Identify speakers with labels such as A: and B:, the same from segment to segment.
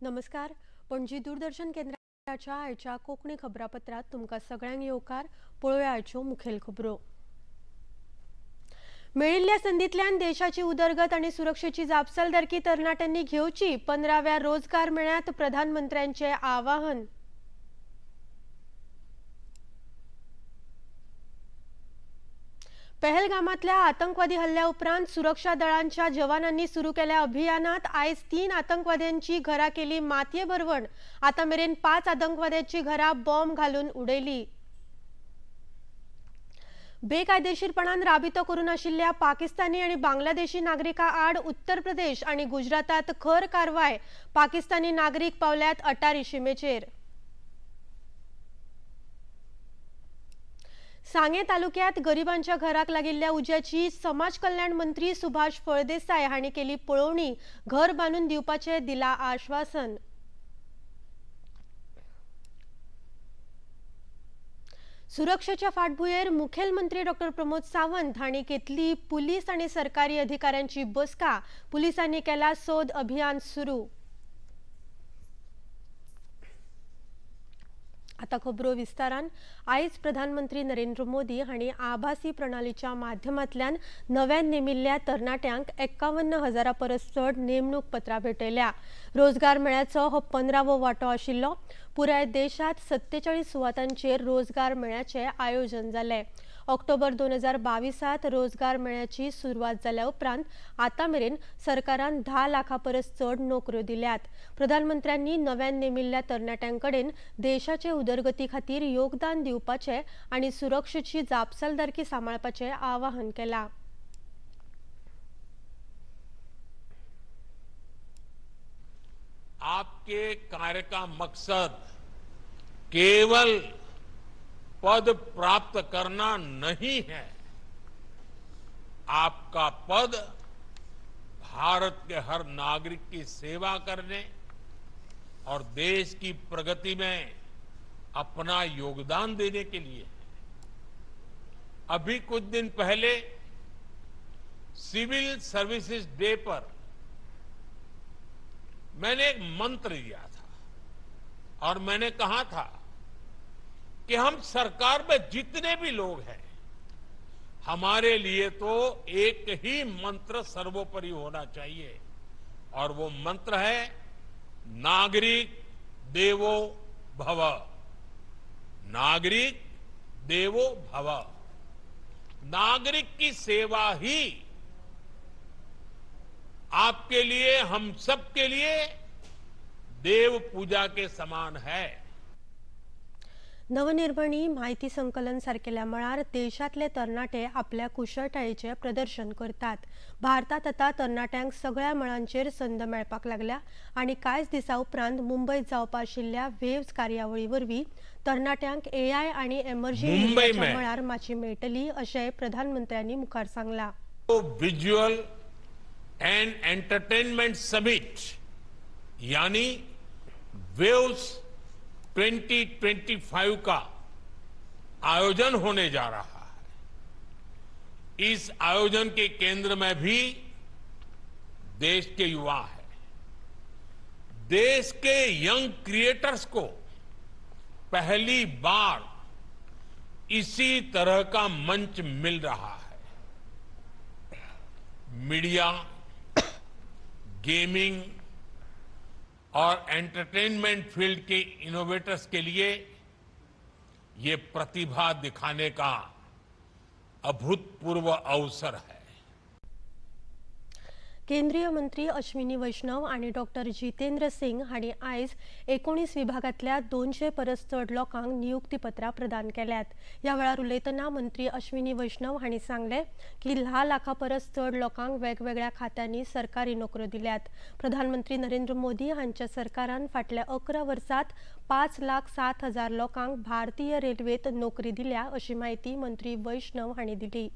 A: नमस्कार. पणजी दूरदर्शन केंद्राच्या आयच्या कोंकणी खबरापत्रात तुमकां सगळ्यांक येवकार. पळोवया आयच्यो मुखेल खबरो. मेळिल्ल्या संदींतल्यान देशाची उदरगत आनी सुरक्षेची जापसालदारकी तरणाट्यांनी घेवची. 15व्या रोजगार मेळ्यात प्रधानमंत्र्यांचे आवाहन. पहलगामातल्या आतंकवादी हल्ल्या उपरांत सुरक्षा दळांच्या जवानांनी सुरू केल्या अभियानात आयज 3 आतंकवाद्यांची घरां केली मातये भरवण. आता मेरेन 5 आतंकवाद्यांची घरां बॉम्ब घालून उडयली. बेकायदेशीरपणान राबितो करून आशिल्ल्या पाकिस्तानी आणि बांगलादेशी नागरिकां आड उत्तर प्रदेश आणि गुजरातात खर कारवाय. पाकिस्तानी नागरिक पावल्यात अटारी शिमेचेर. सांगे तालुक्यात गरिबांच्या घराक लागिल्ल्या उज्याची समाज कल्याण मंत्री सुभाष फळदेसाय हांणी केली पळोवणी. घर बांदून दिवपाचे दिला आश्वासन. सुरक्षेच्या फाटभुंयेर मुखेलमंत्री डॉ. प्रमोद सावंत हांणी घेतली पुलीस आणि सरकारी अधिकाऱ्यांची बसका. पुलिसांनी केला सोद अभियान सुरू. आता खबरो विस्तारान. आयज प्रधानमंत्री नरेंद्र मोदी हांणी आभासी प्रणालीच्या माध्यमांतल्यान नव्यान नेमिल्ल्या तरणाट्यांक 51,000 परस चड नेमणूक पत्रां भेटयल्या. रोजगार मेळ्याचो हो 15वो वांटो आशिल्लो. पुराय देशात 47 सुवातांचेर रोजगार मेळ्याचे आयोजन जाले. ऑक्टोबर 2022त रोजगार मेळ्याची सुरवात जाल्या उपरांत आता मेरेन सरकारान 10 लाखां परस चड नोकऱ्यो दिल्यात. प्रधानमंत्र्यांनी नव्यान नेमिल्ल्या तरणाट्यांकडेन देशाचे उदरगती खातीर योगदान दिवपाचे आनी सुरक्षेची जापसालदारकी सांबाळपाचे आवाहन केलां.
B: आपके कार्य का मकसद केवल पद प्राप्त करना नहीं है. आपका पद भारत के हर नागरिक की सेवा करने और देश की प्रगति में अपना योगदान देने के लिए है. अभी कुछ दिन पहले सिविल सर्विसेज डे पर मैंने एक मंत्र दिया था और मैंने कहा था कि हम सरकार में जितने भी लोग हैं, हमारे लिए तो एक ही मंत्र सर्वोपरि होना चाहिए और वो मंत्र है नागरिक देवो भव. नागरिक देवो भव. नागरिक की सेवा ही आपके लिए, हम सबके लिए देव पूजा के समान है.
A: नवनिर्माणी माहिती संकलन सारकेल्या मळार देशातले तरणाटे आपल्या कुशळटायेचे प्रदर्शन करतात. भारतात आता तरणाट्यांक सगळ्या मळांचेर संद मेळपाक लागल्या आनी कांयच दिसा उपरांत मुंबईत जावपा आशिल्ल्या वेव्हज कार्यावळी वरवीं तरणाट्यांक एआय आनी एमर्जिंग इंडियाच्या मळार माची मेळटली अशें प्रधानमंत्र्यांनी मुखार सांगलां.
B: विज्युअल एंड एंटरटेनमेंट समिट यानी वेव्स 2025 का आयोजन होने जा रहा है. इस आयोजन के केंद्र में भी देश के युवा है. देश के यंग क्रिएटर्स को पहली बार इसी तरह का मंच मिल रहा है. मीडिया, गेमिंग और एंटरटेनमेंट फील्ड के इनोवेटर्स के लिए ये प्रतिभा दिखाने का अभूतपूर्व अवसर है.
A: केंद्रीय मंत्री अश्विनी वैष्णव आणि डॉक्टर जितेंद्र सिंग हांणी आयज 19 विभागातल्या 200 परस चड लोकांक नियुक्तीपत्रां प्रदान केल्यात. ह्या वेळार उलयतना मंत्री अश्विनी वैष्णव हांणी सांगले की 10 लाखां परस चड लोकांक वेगवेगळ्या खात्यांनी सरकारी नोकऱ्यो दिल्यात. प्रधानमंत्री नरेंद्र मोदी हांच्या सरकारान फाटल्या 11 वर्सांत 5,07,000 लोकांक भारतीय रेल्वेत नोकरी दिल्या अशी माहिती मंत्री वैष्णव हांणी दिली.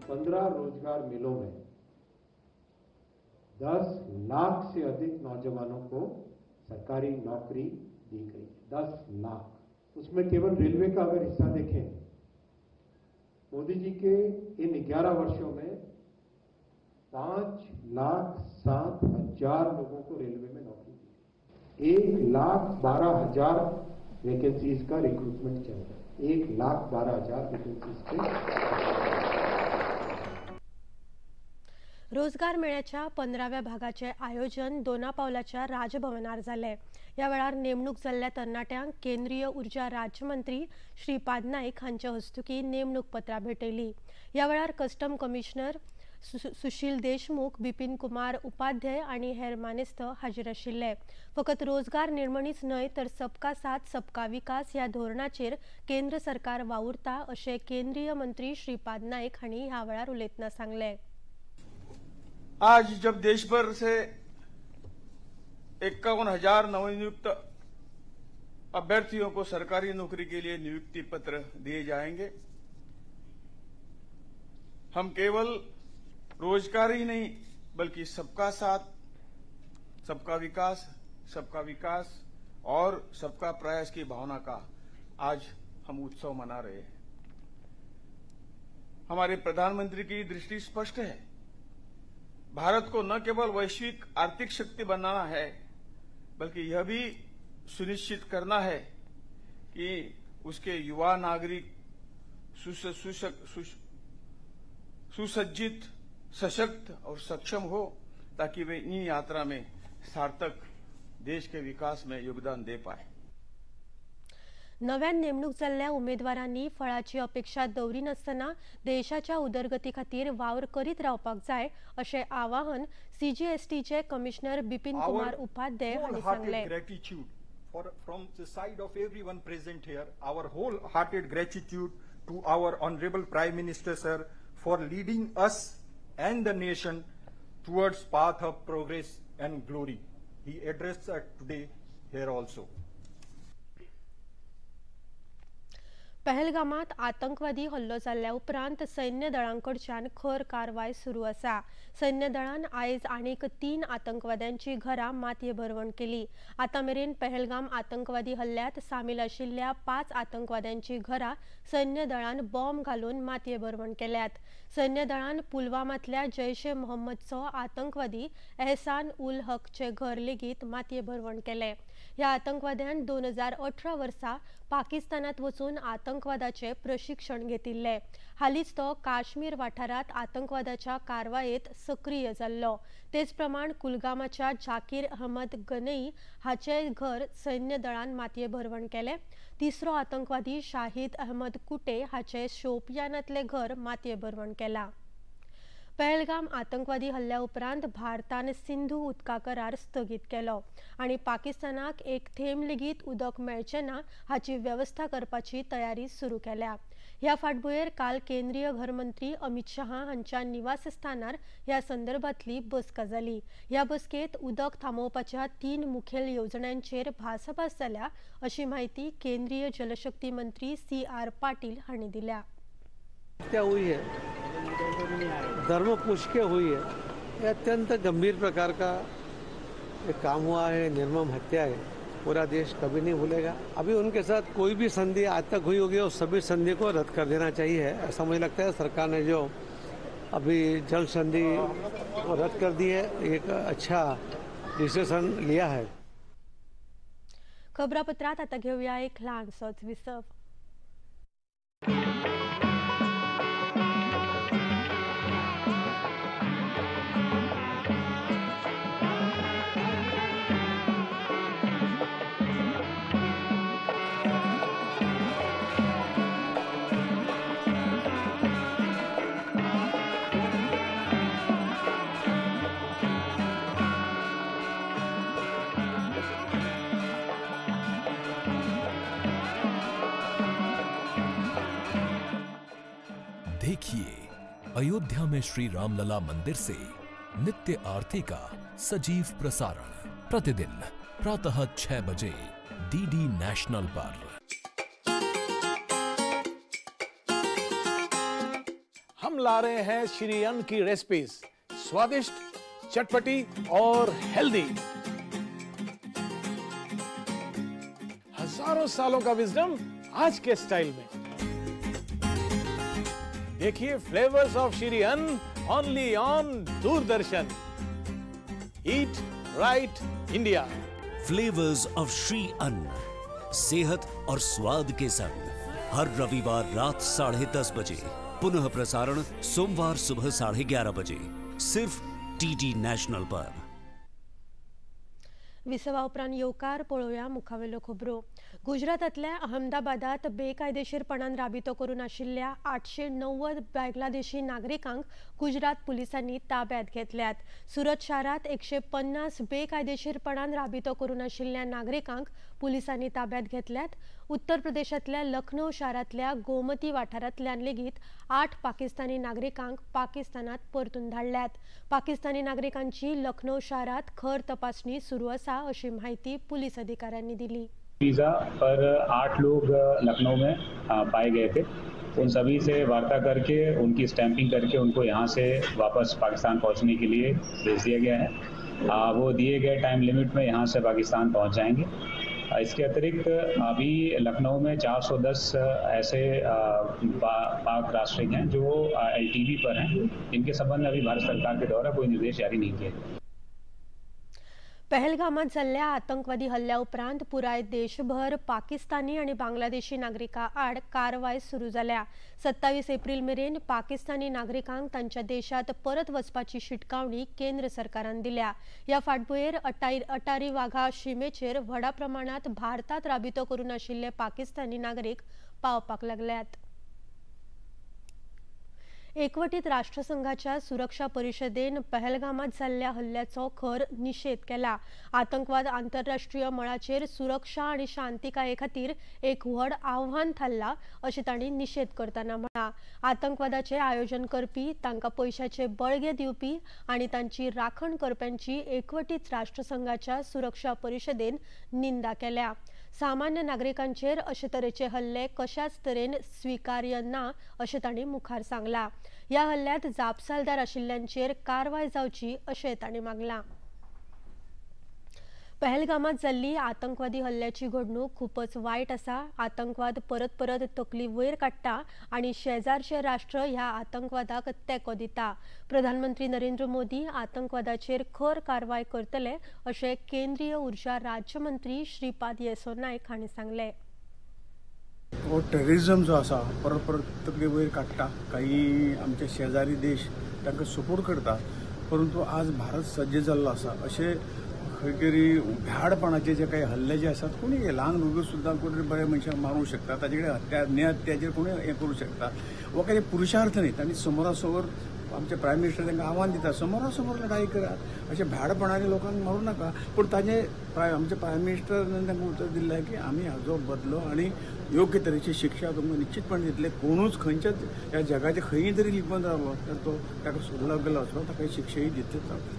C: 15 रोजगार मेलों में 10 लाख से अधिक नौजवानों को सरकारी नौकरी दी गई। 10 लाख। उसमें केवल रेलवे का अगर हिस्सा देखें, मोदी जी के इन 11 वर्षों में 5,07,000 लोगों को रेलवे में नौकरी दी। 1,12,000 वैकेंसीज का रिक्रूटमेंट चल रहा है। 1,12,000 वैकेंसीज पे।
A: रोजगार मेळ्याच्या 15व्या भागाचे आयोजन दोनापावलाच्या राजभवनार जाले। या वेळार नेमणूक जाल्ल्या तरणाट्यांक केंद्रीय ऊर्जा राज्यमंत्री श्रीपाद नाईक हांच्या हस्तुकी नेमणूक पत्रां भेटयली। या वेळार कस्टम कमिशनर सुशील देशमुख, बिपिन कुमार उपाध्याय आणि हेर मानेस्त हाजीर आशिल्ले। फकत रोजगार निर्मणीच न्हय तर सबका साथ सबका विकास ह्या धोरणाचेर केंद्र सरकार वावुरता अशें केंद्रीय मंत्री श्रीपाद नाईक हांणी ह्या वेळार उलयतना सांगले।
D: आज जब देश भर से 51,000 नवनियुक्त अभ्यर्थियों को सरकारी नौकरी के लिए नियुक्ति पत्र दिए जाएंगे, हम केवल रोजगार ही नहीं बल्कि सबका साथ सबका विकास और सबका प्रयास की भावना का आज हम उत्सव मना रहे हैं। हमारे प्रधानमंत्री की दृष्टि स्पष्ट है। भारत को न केवल वैश्विक आर्थिक शक्ति बनाना है बल्कि यह भी सुनिश्चित करना है कि उसके युवा नागरिक सुसज्जित, सशक्त और सक्षम हो ताकि वे इन यात्रा में सार्थक देश के विकास में योगदान दे पाए।
A: नव्यान नेमणूक जाल्ल्या उमेदवारांनी फळाची अपेक्षा दवरिनासतना देशाच्या उदरगती खातीर वावर करीत रावपाक जाय अशें आवाहन सीजीएसटीचे कमिशनर बिपिन कुमार उपाध्याय हांणी सांगले।
E: From the side of everyone present here, our wholehearted gratitude to our Honorable Prime Minister Sir for leading us and the nation towards path of progress and glory. He addressed us today here also.
A: पहलगामात आतंकवादी हल्लो जाल्ल्या उपरांत सैन्य दळांकडच्यान खर कारवाय सुरू आसा। सैन्य दळान आयज आनीक 3 आतंकवाद्यांची घरां मातये भरवण केली। आता मेरेन पहलगाम आतंकवादी हल्ल्यात सामील आशिल्ल्या 5 आतंकवाद्यांची घरां सैन्य दळान बॉम्ब घालून मातये भरवण केल्यात। सैन्य दळान पुलवामातल्या जैश ए मोहम्मदचो आतंकवादी एहसान उल हकचे घर लेगीत मातये भरवण केले। ह्या आतंकवाद्यान 2018 वर्सा पाकिस्तानात वचून आतंकवादाचे प्रशिक्षण घेतिल्ले। हालींच तो काश्मीर वाठारात आतंकवादाच्या कारवायेत सक्रिय जाल्लो। तेच प्रमाण कुलगामाच्या जाकीर अहमद गनई हाचे घर सैन्य दळान मातये भरवण केले। तिसरो आतंकवादी शाहिद अहमद कुटे हाचे शोपियानातले घर मातये भरवण केला। पहलगाम आतंकवादी हल्ल्या उपरांत भारतान सिंधू उदका करार स्थगीत केलो आणि पाकिस्तानाक एक थेंब लेगीत उदक मेळचें ना हाची व्यवस्था करपाची तयारी सुरू केल्या। ह्या फाटभुंयेर काल केंद्रीय घरमंत्री अमित शहा हांच्या निवासस्थानार ह्या संदर्भातली बसका जाली। ह्या बसकेत उदक थांबोवपाच्या 3 मुखेल येवजण्यांचेर भासाभास जाल्या अशी माहिती केंद्रीय जलशक्ती मंत्री CR पाटील हांणी दिल्या।
F: क्या हुई है, धर्म पुष्के हुई है, ये अत्यंत गंभीर प्रकार का एक काम हुआ है, निर्मम हत्या है। पूरा देश कभी नहीं भूलेगा। अभी उनके साथ कोई भी संधि आज तक हुई होगी उस सभी संधि को रद्द कर देना चाहिए, ऐसा मुझे लगता है। सरकार ने जो अभी जल संधि को रद्द कर दी है, एक अच्छा डिसीजन लिया है।
A: खबरापत्रात आता घेऊया एक लहानसोच विसव।
G: देखिए अयोध्या में श्री रामलला मंदिर से नित्य आरती का सजीव प्रसारण प्रतिदिन प्रातः 6 बजे डीडी नेशनल पर।
H: हम हम ला रहे हैं श्री अन्न की रेसिपीज, स्वादिष्ट, चटपटी और हेल्दी। हजारों सालों का विजडम आज के स्टाइल में। देखिए फ्लेवर्स ऑफ श्री अन्न only on Doordarshan. Eat right India.
I: Flavours of Shri अन्न, सेहत और स्वाद के संग हर रविवार रात 10:30 बजे, पुनः प्रसारण सोमवार सुबह 11:30 बजे, सिर्फ टीटी नॅशनल पर।
A: विसवा उपरांत येवकार पळोवया मुखावेलो खबरो। गुजरातांतल्या अहमदाबादात बेकायदेशीरपणान राबितो करून आशिल्ल्या 890 बांगलादेशी नागरिकांक गुजरात पुलिसांनी ताब्यात घेतल्यात। सुरत शारात 150 बेकायदेशीरपणान राबितो करून आशिल्ल्या नागरिकांक पुलिसांनी ताब्यात घेतल्यात। उत्तर प्रदेशातल्या लखनौ शारातल्या गोमती वाठारांतल्यान लेगीत 8 पाकिस्तानी नागरिकांक पाकिस्तानात परतून धाडल्यात। पाकिस्तानी नागरिकांची लखनौ शारात खर तपासणी सुरू आसा अशी माहिती पुलिस अधिकाऱ्यांनी दिली।
J: वीज़ा पर 8 लोग लखनऊ में पाए गए थे। उन सभी से वार्ता करके उनकी स्टैंपिंग करके उनको यहाँ से वापस पाकिस्तान पहुँचने के लिए भेज दिया गया है। वो दिए गए टाइम लिमिट में यहाँ से पाकिस्तान पहुँच जाएंगे। इसके अतिरिक्त अभी लखनऊ में 410 ऐसे पाक राष्ट्रीय हैं जो LTV पर हैं, जिनके संबंध में अभी भारत सरकार के द्वारा कोई निर्देश जारी नहीं किए गए।
A: पहलगामात जाल्ल्या आतंकवादी हल्ल्या उपरांत पुराय देशभर पाकिस्तानी आणि बांगलादेशी नागरिकां आड कारवाय सुरू जाल्या। 27 एप्रिल मेरेन पाकिस्तानी नागरिकांक तांच्या देशात परत वचपाची शिटकावणी केंद्र सरकारान दिल्या। या फाटभुंयेर अटारी वाघा शिमेचेर व्हडा प्रमाणात भारतात राबितो करून आशिल्ले पाकिस्तानी नागरीक पावपाक लागल्यात। एकवटीत राष्ट्रसंघाच्या सुरक्षा परिषदेन पहलगामात जाल्ल्या हल्ल्याचो खर निषेध केला। आतंकवाद आंतरराष्ट्रीय मळाचेर सुरक्षा आणि शांतिकाये खातीर एक व्हड आव्हान थारला अशें तांणी निषेध करतना म्हळां। आतंकवादाचे आयोजन करपी, तांकां पैशाचे बळगे दिवपी आणि तांची राखण करप्यांची एकवटीत राष्ट्रसंघाच्या सुरक्षा परिषदेन निंदा केल्या। सामान्य नागरिकांचेर अशे तरेचे हल्ले कशाच तरेन स्वीकार्य ना अशें तांणी मुखार सांगलां। या हल्ल्यात जापसालदार आशिल्ल्यांचेर कारवाय जावची अशें तांणी मागलां। पहलगामात जाल्ली आतंकवादी हल्ल्याची घडणूक खूपच वायट आसा। आतंकवाद परत परत तकली वयर काडटा आणि शेजारचे राष्ट्र ह्या आतंकवादाक तेंको दिता। प्रधानमंत्री नरेंद्र मोदी आतंकवादाचेर खर कारवाय करतले अशें केंद्रीय उर्जा राज्यमंत्री श्रीपाद येसो नायक हांणी सांगले।
D: वो टेररिझम जो आसा परत परत तकली वयर काडटा, काही आमचे शेजारी देश तांकां सपोर्ट करता, परंतु आज भारत सज्ज जाल्लो आसा अशें खंय तरी भ्याडपणाचे जे काही हल्ले जे आसात, कोणी ल्हान भुरगो सुद्दां कोणी बरे मनशाक मारूंक शकता, ताचे कडेन हत्या न्यायात्याचेर कोणी हें करूंक शकता। हो काही पुरुषार्थ न्ही, तांणी समोरासमोर आमचे प्रायम मिनिस्टर तांकां आव्हान दिता, समोरासमोर लढाई करात, अशें भ्याडपणाने लोकांक मारूं नाका। पूण ताजे आमचे प्रायम मिनिस्टरान तांकां उतर दिल्लें की आमी हाजो बदलो आनी योग्य तरेची शिक्षा तुमकां निश्चितपणे दितले। कोणूच खंयच्याच ह्या जगाचे खंय तरी लिपोवन रावलो तर तो ताका सोडलो गेलो वचो, ताका शिक्षाही दितलीच जावची।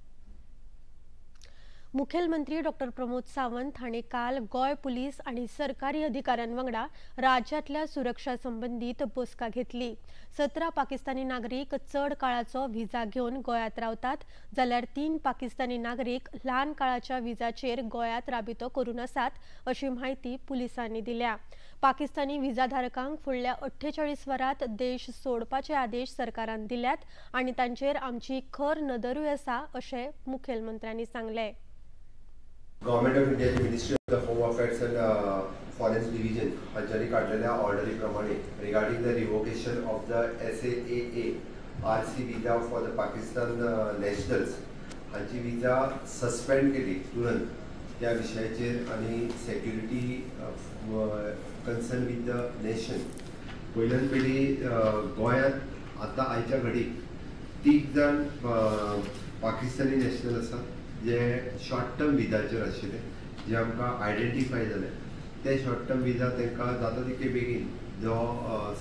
A: मुखेलमंत्री डॉक्टर प्रमोद सावंत हांणी काल गोय पुलीस आणि सरकारी अधिकाऱ्यां वांगडा राज्यातल्या सुरक्षा संबंधीत बसका घेतली। 17 पाकिस्तानी नागरीक चड काळाचो व्हिजा घेवन गोयात रावतात, जाल्यार 3 पाकिस्तानी नागरीक ल्हान काळाच्या व्हिजाचेर गोयात राबितो करून आसात अशी माहिती पुलिसांनी दिल्या। पाकिस्तानी व्हिजाधारकांक फुडल्या 48 वरांत देश सोडपाचे आदेश सरकारान दिल्यात आणि तांचेर आमची खर नदरूय आसा अशें मुखेलमंत्र्यांनी सांगले।
K: गव्हर्नमेंट ऑफ इंडियाचे ministry of the home affairs and foreign division हांच्यानी काढलेल्या ऑर्डरी प्रमाणे regarding the revocation of the SAAA RC visa for the Pakistan nationals हांची विजा सस्पेंड केली तुरंत त्या विशयाचेर आणि security concern with the nation. वयल्यान पिढी गोंयांत आतां आयच्या घडीक 3 जाण पाकिस्तानी नॅशनल आसात जे शॉर्ट टर्म विजाचेर आशिल्ले, जे आमकां आयडेंटिफाय जाले। ते शॉर्ट टर्म विजा तांकां जाता तितले बेगीन जो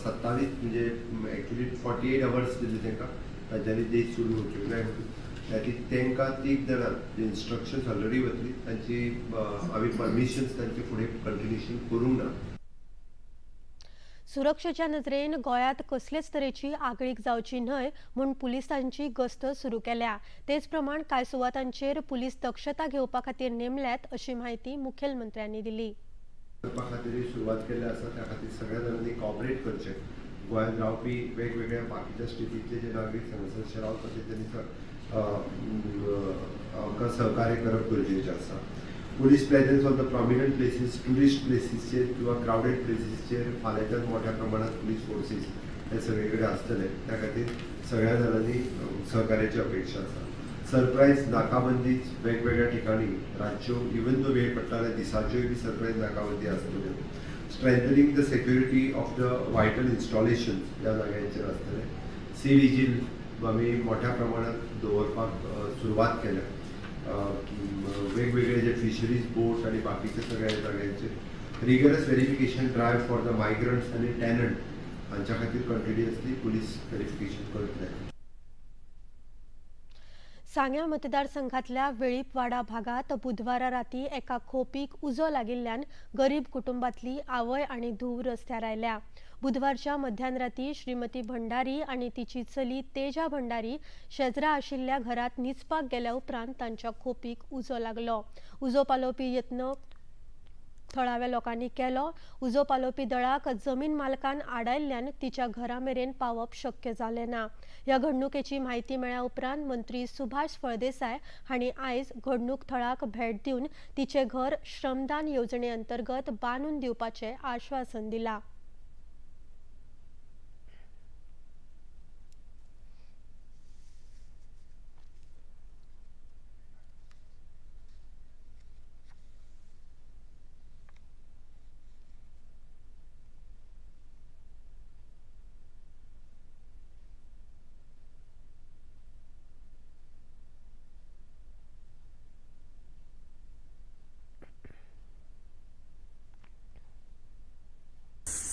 K: 27 म्हणजे एक्चुअली 48 आवर्स दिले तांकां तांच्यांनी देश सोडून वचूंक जाय म्हणून। तांकां 3 जाणांक जे इन्स्ट्रक्शन्स ऑलरेडी वतली तांची आमी परमिशन्स तांचे फुडें कंटिन्युएशन करूंक ना।
A: सुरक्षेच्या नजरेन गोंयांत कसलेच तरेची आगळीक जावची न्हय म्हूण पुलिसांची गस्त सुरू केल्या। तेच प्रमाण कांय सुवातांचेर पुलीस दक्षता घेवपा खातीर नेमल्यात अशी माहिती मुखेलमंत्र्यांनी दिली।
K: सुरुवात केल्या आसा त्या खातीर सगळ्या जाणांनी कॉपरेट करचें। गोंयांत रावपी वेगवेगळ्या बाकीच्या स्टेटींतले जे नागरीक संघर्श रावता त्यांनी आमकां सहकार्य करप गरजेचें आसा। Police presence of the prominent places, tourist प्लेसीसचेर किंवा क्राउडेड प्लेसीसचेर फाल्यांच्यान मोठ्या प्रमाणात पुलीस फोर्सीस हे सगळे कडेन आसतले। त्या खातीर सगळ्या जाणांनी सहकार्याची अपेक्षा आसा। सरप्रायज नाकाबंदी वेगवेगळ्या ठिकाणी राज्यो इवन जो वेळ पडटाले दिसाच्योय बी सरप्रायज नाकाबंदी आसतल्यो। Strengthening the security of the vital installation ह्या जाग्यांचेर आसतले। सी विजील आमी मोठ्या प्रमाणात दवरपाक सुरवात केल्या। वेगवेगळे जे फिशरीज बोट आणि बाकीचे सगळ्या जाग्यांचेर rigorous verification drive for the migrants आणि टॅनंट हांच्या खातीर कंटिन्युअसली पुलीस व्हेरिफिकेशन करतले।
A: सांग्या मतदारसंघातल्या वेळीपवाडा भागात बुधवारा राती एका खोपीक उजो लागिल्ल्यान गरीब कुटुंबातली आवय आणि धूव रस्त्यार आयल्या। बुधवारच्या मध्यानराती श्रीमती भंडारी आणि तिची चली तेजा भंडारी शेजरा आशिल्ल्या घरात न्हिदपाक गेल्या उपरांत तांच्या खोपीक उजो लागलो। उजो पालोवपी यत्न थळाव्या लोकांनी केलो। उजो पालोवपी दळाक जमीन मालकान आडायल्ल्यान तिच्या घरा मेरेन पावप शक्य जालें ना। ह्या घडणुकेची म्हायती मेळ्ळ्या उपरांत मंत्री सुभाष फळदेसाय हांणी आयज घडणूक थळाक भेट दिवन तिचे घर श्रमदान येवजणे अंतर्गत बांदून दिवपाचें आश्वासन दिलां।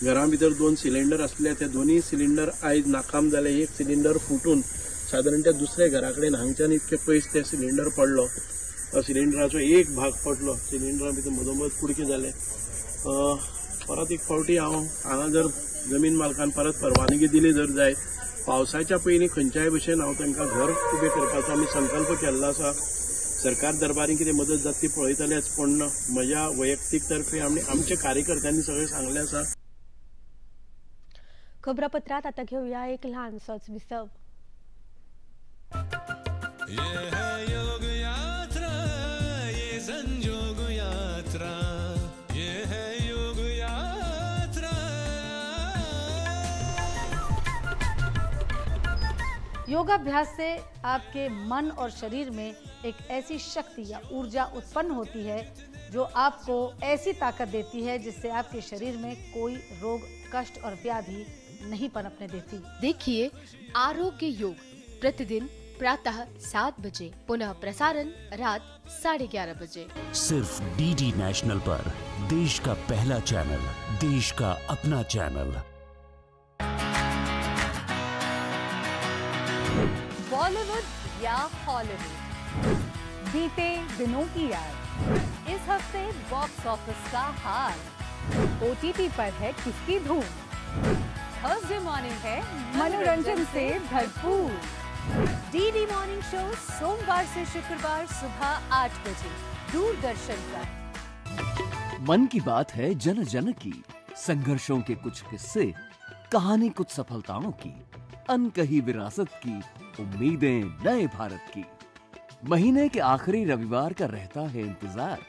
L: घरा भितर 2 सिलिंडर आसले ते दोन्ही सिलिंडर आयज नाकाम जाले। एक सिलिंडर फुटून साधारण त्या दुसऱ्या घरा कडेन हांगच्यान इतके पयस ते सिलिंडर पडलो। सिलिंडराचो एक भाग पडलो। सिलिंडरा भितर मधोमध कुडके जाले। परत एक फावटी हांगा जर जमीन मालकान परत परवानगी दिली जर जाय पावसाच्या पयलीं खंयच्याय भशेन हांव तांकां घर उबें करपाचो आमी संकल्प केल्लो आसा। सरकार दरबारी कितें मदत जाता ती पळयतलेच पण म्हज्या वैयक्तीक तर्फे आमच्या कार्यकर्त्यांनी सगळें सांगलें आसा।
A: खबरापत्रात आता घेऊया एक लहानसोच विसव।
M: ये है योग यात्रा, ये संयोग यात्रा, ये है योग यात्रा।
N: योगाभ्यास से आपके मन और शरीर में एक ऐसी शक्ति या ऊर्जा उत्पन्न होती है जो आपको ऐसी ताकत देती है जिससे आपके शरीर में कोई रोग, कष्ट और व्याधि नहीं पनपने देती।
O: देखिए आरोग्य योग प्रतिदिन प्रातः 7 बजे, पुनः प्रसारण रात 11:30 बजे।
I: सिर्फ डीडी नेशनल पर, देश का पहला चैनल, देश का अपना चैनल।
P: बॉलीवुड या हॉलीवुड, बीते दिनों की याद, इस हफ्ते बॉक्स ऑफिस का हाल, ओटीटी पर है किसकी धूम, थर्सडे मॉर्निंग है मनोरंजन से भरपूर। डीडी मॉर्निंग शो सोमवार से शुक्रवार सुबह 8 बजे दूरदर्शन पर।
Q: मन की बात है जन जन की, संघर्षों के कुछ किस्से, कहानी कुछ सफलताओं की, अनकही विरासत की, उम्मीदें नए भारत की। महीने के आखिरी रविवार का रहता है इंतजार।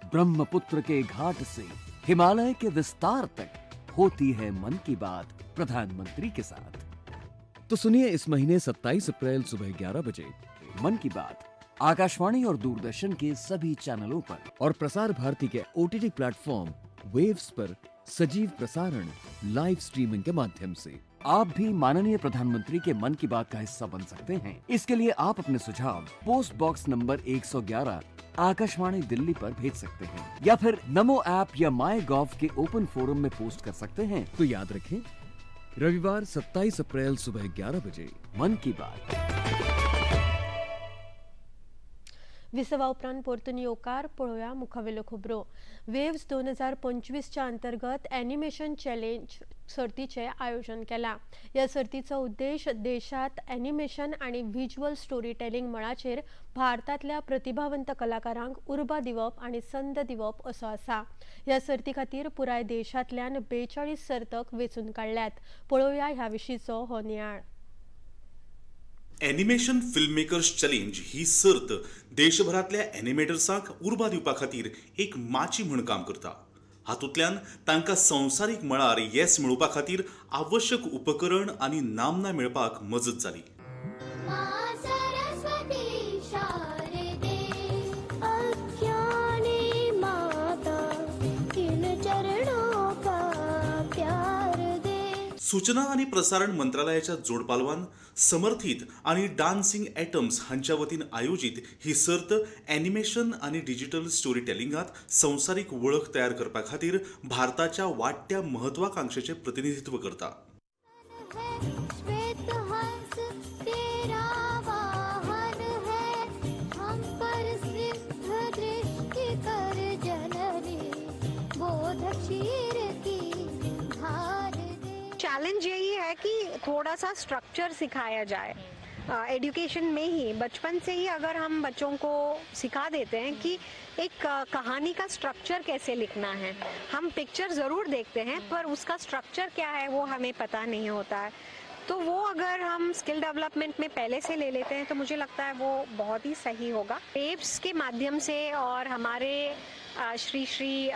Q: ब्रह्मपुत्र के घाट से हिमालय के विस्तार तक होती है मन की बात प्रधानमंत्री के साथ। तो सुनिए इस महीने 27 अप्रैल सुबह 11 बजे मन की बात आकाशवाणी और दूरदर्शन के सभी चैनलों पर और प्रसार भारती के ओटीटी प्लेटफॉर्म वेव्स पर सजीव प्रसारण लाइव स्ट्रीमिंग के माध्यम से। आप भी माननीय प्रधानमंत्री के मन की बात का हिस्सा बन सकते हैं। इसके लिए आप अपने सुझाव post box number 111 Akashvani Delhi पर भेज सकते हैं या फिर नमो ऐप या माई गॉव के ओपन फोरम में पोस्ट कर सकते हैं। तो याद रखें, रविवार 27 अप्रैल सुबह 11 बजे मन की बात।
A: विसवा उपरांत परतून येवकार पळोवया मुखावेल्यो खबरो. वेव्स 2025च्या अंतर्गत एनिमेशन चॅलेंज सर्तीचे आयोजन केला. या सर्तीचो उद्देश देशात एनिमेशन आणि व्हिज्युअल स्टोरी टेलिंग मळाचेर भारतातल्या प्रतिभावंत कलाकारांक उर्बा दिवप आणि संद दिवप असो आसा. या सर्ती खातीर पुराय देशांतल्यान 42 सर्तक वेंचून काडल्यात. पळोवया ह्या विशींचो हो नियाळ.
R: एनिमेशन फिल्ममेकर्स चॅलेंज ही सर्त देशभरातल्या एनिमेटर्सांक उर्बा दिवपा खातीर एक माची म्हूण काम करता. हातूंतल्यान तांकां संवसारीक मळार येस मेळोवपा खातीर आवश्यक उपकरण आनी नामना मेळपाक मजत जाली. सूचना आणि प्रसारण मंत्रालयाच्या जोडपालवान समर्थित आणि डान्सिंग एटम्स हांच्या वतीन आयोजित ही सर्त एनिमेशन आणि डिजिटल स्टोरी टेलिंगात संवसारीक वळख तयार करपा खातीर भारताच्या वाडट्या महत्वाकांक्षेचे प्रतिनिधित्व करता.
S: चैलेंज यही है कि थोड़ा सा स्ट्रक्चर सिखाया जाए एजुकेशन में ही. बचपन से ही अगर हम बच्चों को सिखा देते हैं कि एक कहानी का स्ट्रक्चर कैसे लिखना है. हम पिक्चर ज़रूर देखते हैं पर उसका स्ट्रक्चर क्या है वो हमें पता नहीं होता है. तो वो अगर हम स्किल डेवलपमेंट में पहले से ले लेते हैं तो मुझे लगता है वो बहुत ही सही होगा. वेव्स के माध्यम से और हमारे श्री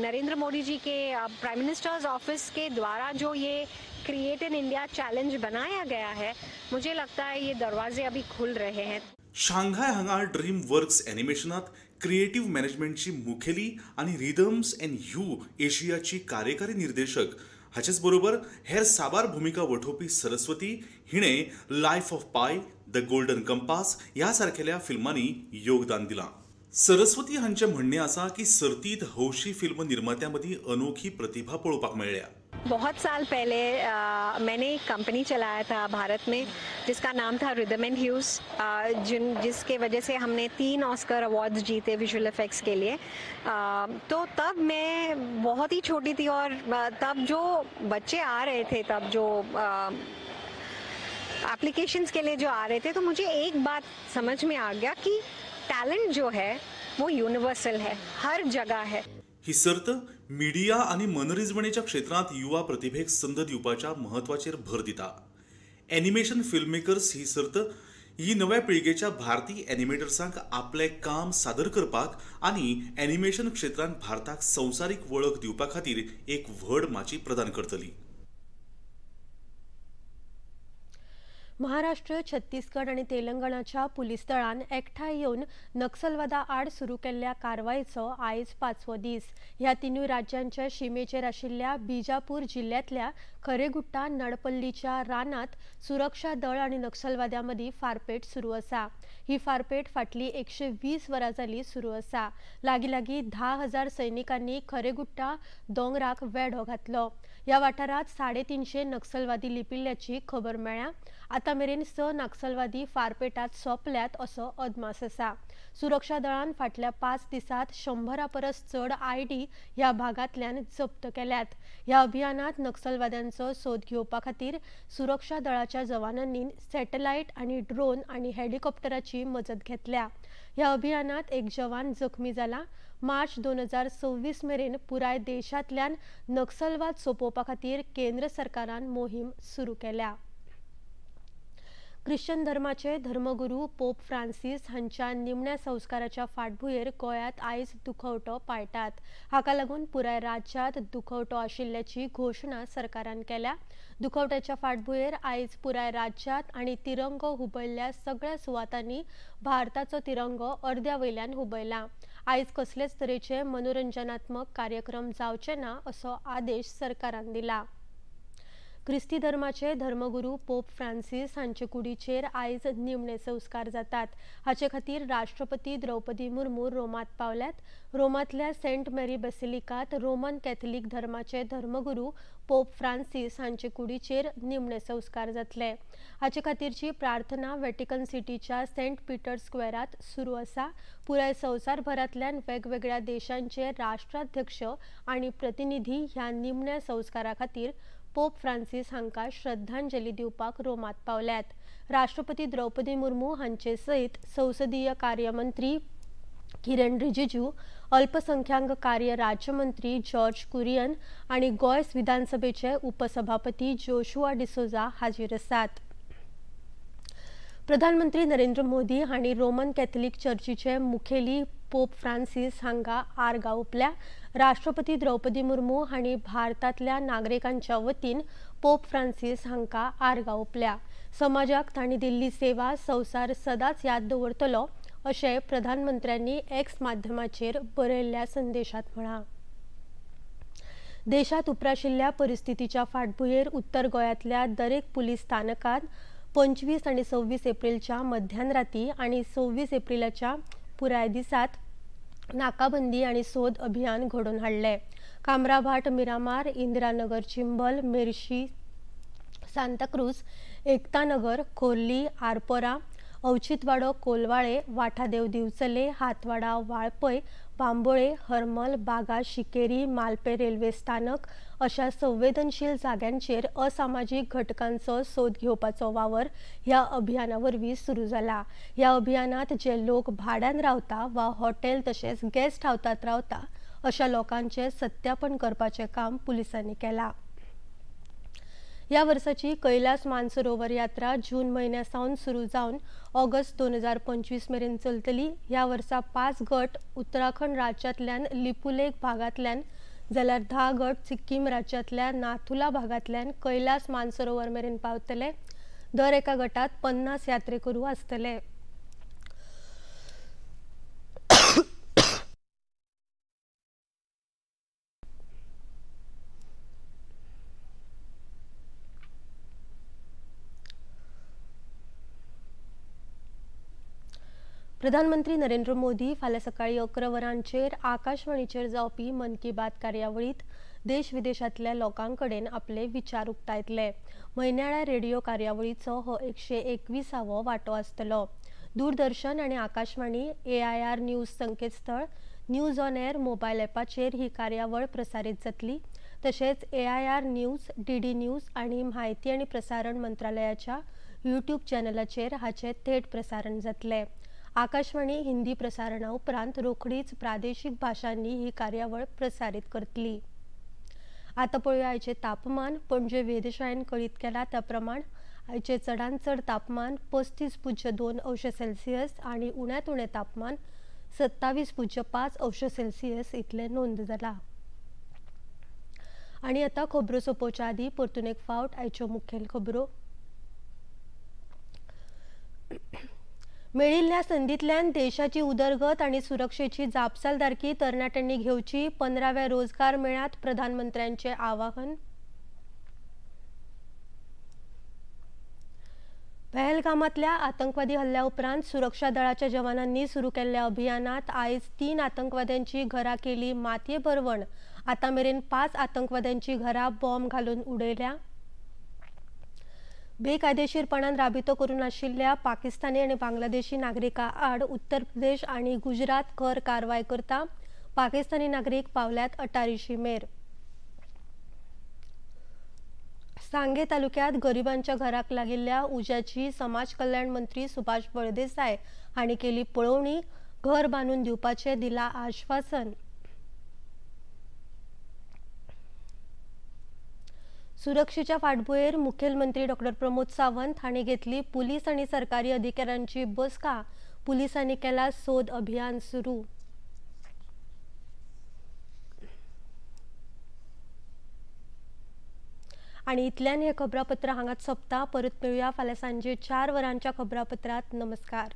S: नरेंद्र मोदी जी के प्राइम मिनिस्टर्स ऑफिस के द्वारा जो ये क्रिएट इन इंडिया चैलेंज बनाया गया है, मुझे लगता है ये दरवाजे अभी खुल रहे हैं.
R: शांघाय हांगा ड्रीम वर्क्स एनिमेशनात क्रिएटिव्ह मॅनेजमेंटची मुखेली आणि रिदम्स एंड ह्यू एशियाची कार्यकारी निर्देशक हाचेच बरोबर हेर साबार भूमिका वठोवपी सरस्वती हिणे लायफ ऑफ पाय, द गोल्डन कंपास ह्या सारखेल्या फिल्मांनी योगदान दिलां. सरस्वती हांचे म्हणणे आसा की सर्तीत हौशी फिल्म निर्मात्यांमदी अनोखी प्रतिभा पळोवपाक मेळ्ळ्या.
S: बहुत साल पहले मैंने एक कंपनी चलाया था भारत में जिसका नाम था रिदम एंड ह्यूज, जिसके वजह से हमने 3 ऑस्कर अवार्ड्स जीते विजुअल इफेक्ट्स के लिए. तो तब मैं बहुत ही छोटी थी और तब जो बच्चे आ रहे थे, तब जो एप्लीकेशंस के लिए जो आ रहे थे, तो मुझे एक बात समझ में आ गया कि टैलेंट जो है वो यूनिवर्सल है, हर जगह है.
R: ही सर्त मीडिया आणि मनरिजवणेच्या क्षेत्रात युवा प्रतिभेक संद दिवपाच्या महत्वाचेर भर दिता. एनिमेशन फिल्ममेकर्स ही सर्त ही नव्या पिळगेच्या भारतीय एनिमेटर्सांक आपले काम सादर करपाक आणि एनिमेशन क्षेत्रांत भारताक संवसारीक वळख दिवपा खातीर एक व्हड माची प्रदान करतली.
A: महाराष्ट्र, छत्तीसगड आणि तेलंगणाच्या पुलीस दळान एकठांय येवन नक्षलवादा आड सुरू केल्ल्या कारवायेचो आयज 5वो दीस. ह्या तिनूय राज्यांच्या शिमेचेर आशिल्ल्या बिजापूर जिल्ह्यातल्या खरेगुट्टा नडपल्लीच्या रानात सुरक्षा दळ आणि नक्षलवाद्यां मदीं फारपेट सुरू आसा. ही फारपेट फाटली 120 वरां जाली सुरू आसा. लागीं 10,000 सैनिकांनी खरेगुट्टा दोंगराक वेढो घातलो. ह्या वाठारात 350 नक्षलवादी लिपिल्ल्याची खबर मेळ्ळ्या. आतां मेरेन 6 नक्षलवादी फारपेटात सोंपल्यात असो अदमास आसा. सुरक्षा दळान फाटल्या 5 दिसांत 100 परस चड आयडी ह्या भागांतल्यान जप्त केल्यात. ह्या अभियानात नक्षलवाद्यांचो सोद घेवपा खातीर सुरक्षा दळाच्या जवानांनी सॅटेलायट आणि ड्रोन आणि हेलिकॉप्टराची मजत घेतल्या. ह्या अभियानात एक जवान जखमी जाला. मार्च 2026 मेरेन पुराय देशांतल्यान नक्षलवाद सोंपोवपा खातीर केंद्र सरकारान मोहीम सुरू केल्या. ख्रिश्चन धर्माचे धर्मगुरू पोप फ्रांसीस हांच्या निमण्या संस्काराच्या फाटभुंयेर गोंयांत आयज दुखवटो पाळटात. हाका लागून पुराय राज्यांत दुखवटो आशिल्ल्याची घोशणा सरकारान केल्या. दुखवट्याच्या फाटभुंयेर आयज पुराय राज्यांत आनी तिरंगो हुबयल्ल्या सगळ्या सुवातांनी भारताचो तिरंगो अर्द्या वयल्यान हुबयला. आयज कसलेच तरेचे मनोरंजनात्मक कार्यक्रम जावचे ना असो आदेश सरकारान दिला. ख्रिस्ती धर्माचे धर्मगुरू पोप फ्रांसीस हांचे कुडीचेर आयज निमणे संस्कार जातात। हाचे खातीर राष्ट्रपती द्रौपदी मुर्मू रोमात पावल्यात। रोमातल्या सेंट मेरी बेसिलिकात रोमन कॅथलिक धर्माचे धर्मगुरू पोप फ्रांसीस हांचे कुडीचेर निमणे संस्कार जातले। हाचे खातीरची प्रार्थना व्हॅटिकन सिटीच्या सेंट पीटर स्क्वेअरात सुरू आसा। पुराय संवसारभरांतल्यान वेगवेगळ्या देशांचे राष्ट्राध्यक्ष आणि प्रतिनिधी ह्या निमण्या संस्कारा खातीर पोप फ्रांसीस हांका श्रद्धांजली दिवपाक रोमात पावल्यात। राष्ट्रपती द्रौपदी मुर्मू हांचे सयत संसदीय कार्य मंत्री किरण रिजिजू, अल्पसंख्याक कार्य राज्यमंत्री जॉर्ज कुरियन आणि गोय विधानसभेचे उपसभापती जोशुआ डिसोजा हाजीर आसात। प्रधानमंत्री नरेंद्र मोदी हांणी रोमन कॅथलिक चर्चीचे मुखेली पोप फ्रांसीस हांका आर्गां ओंपल्या। राष्ट्रपती द्रौपदी मुर्मू हांणी भारतांतल्या नागरिकांच्या वतीन पोप फ्रांसीस हांका आर्गां ओंपल्या। समाजाक तांणी दिल्ली सेवा संवसार सदांच याद दवरतलो अशें प्रधानमंत्र्यांनी एक्स माध्यमाचेर बरयल्ल्या संदेशात म्हळां। देशात उप्राशिल्ल्या परिस्थितीच्या फाटभुंयेर उत्तर गोंयांतल्या दरेक पुलीस स्थानकांत 25 आणि 26 एप्रिलच्या मध्यान राती आणि 26 एप्रिलाच्या पुराय दिसात नाकाबंदी आणि सोद अभियान घडोवन हाडले। कामराभाट, मिरामार, इंदिरानगर, चिंबल, मेर्शी, सांताक्रूज, एकतानगर, खोर्ली, आरपोरा, अवचितवाडो, कोलवाळे, वाठादेव, दिवचले, हातवाडा, वाळपय, बांबोळे, हरमल, बागा, शिकेरी, मालपे रेल्वे स्थानक अशा संवेदनशील जाग्यांचेर असामाजीक घटकांचो सोद घेवपाचो वावर ह्या अभियाना वरवीं सुरू जाला। ह्या अभियानात जे लोक भाड्यान रावता वा हॉटेल तशेंच गेस्ट हावसांत रावता अशा लोकांचे सत्यापन करपाचें काम पुलिसांनी केलां। ह्या वर्साची कैलास मानसरोवर यात्रा जून म्हयन्यासावन सुरू जावन ऑगस्ट 2025 मेरेन चलतली। ह्या वर्सा 5 गट उत्तराखंड राज्यांतल्यान लिपुलेख भागांतल्यान जाल्यार 10 गट सिक्कीम राज्यांतल्या नाथुला भागांतल्यान कैलास मानसरोवर मेरेन पावतले। दर एका गटात 50 यात्रेकरू आसतले। प्रधानमंत्री नरेंद्र मोदी फाल्यां सकाळी 11 वरांचेर आकाशवाणीचेर जावपी मन की बात कार्यावळीत देश विदेशातल्या लोकांकडेन आपले विचार उक्तायतले। म्हयन्याळ्या रेडिओ कार्यावळीचो हो 121वो वांटो आसतलो। दूरदर्शन आणि आकाशवाणी, AIR न्यूज संकेतस्थळ, न्यूज ऑन एअर मोबायल ॲपाचेर ही कार्यावळ प्रसारीत जातली। तशेंच AIR न्यूज, DD न्यूज आणि माहिती आणि प्रसारण मंत्रालयाच्या यूट्यूब चॅनलाचेर हाचे थेट प्रसारण जातले। आकाशवाणी हिंदी प्रसारणा उपरांत रोखडीच प्रादेशिक भाषांनी ही कार्यावळ प्रसारीत करतली। आता पळोवया आयचे तापमान। पणजे वेधशाळेन कळीत केला त्या प्रमाण आयचे चडांत चड तापमान 35.2 अंश सेल्सियस आणि उण्यांत उणें तापमान 27.5 अंश सेल्सियस इतले नोंद जाला। आणि आता खबरो सोंपोवच्या आदी परतून एक फावट आयच्यो मुखेल खबरो। मेळिल्ल्या संदींतल्यान देशाची उदरगत आणि सुरक्षेची जापसालदारकी तरणाट्यांनी घेवची। 15व्या रोजगार मेळ्यात प्रधानमंत्र्यांचे आवाहन। पहलगामातल्या आतंकवादी हल्ल्या उपरांत सुरक्षा दळाच्या जवानांनी सुरू केल्ल्या अभियानात आयज 3 आतंकवाद्यांची घरां केली मातये भरवण। आता मेरेन 5 आतंकवाद्यांची घरां बॉम्ब घालून उडयल्या। बेकायदेशीरपणान राबितो करून आशिल्ल्या पाकिस्तानी आणि बांगलादेशी नागरिकां आड उत्तर प्रदेश आणि गुजरात खर कारवाय करता। पाकिस्तानी नागरीक पावल्यात अटारी शीमेर। सांगे तालुक्यात गरिबांच्या घराक लागिल्ल्या उज्याची समाज कल्याण मंत्री सुभाष फळदेसाय हांणी केली पळोवणी। घर बांदून दिवपाचे दिला आश्वासन। सुरक्षेच्या फाटभुंयेर मुखेलमंत्री डॉ प्रमोद सावंत हांणी घेतली पुलीस आणि सरकारी अधिकाऱ्यांची बसका। पुलिसांनी केला सोद अभियान सुरू। आणि इतल्यान हे खबरापत्र हांगाच सोंपता। परत मेळुया फाल्यां सांजे 4 वरांच्या खबरापत्रांत। नमस्कार।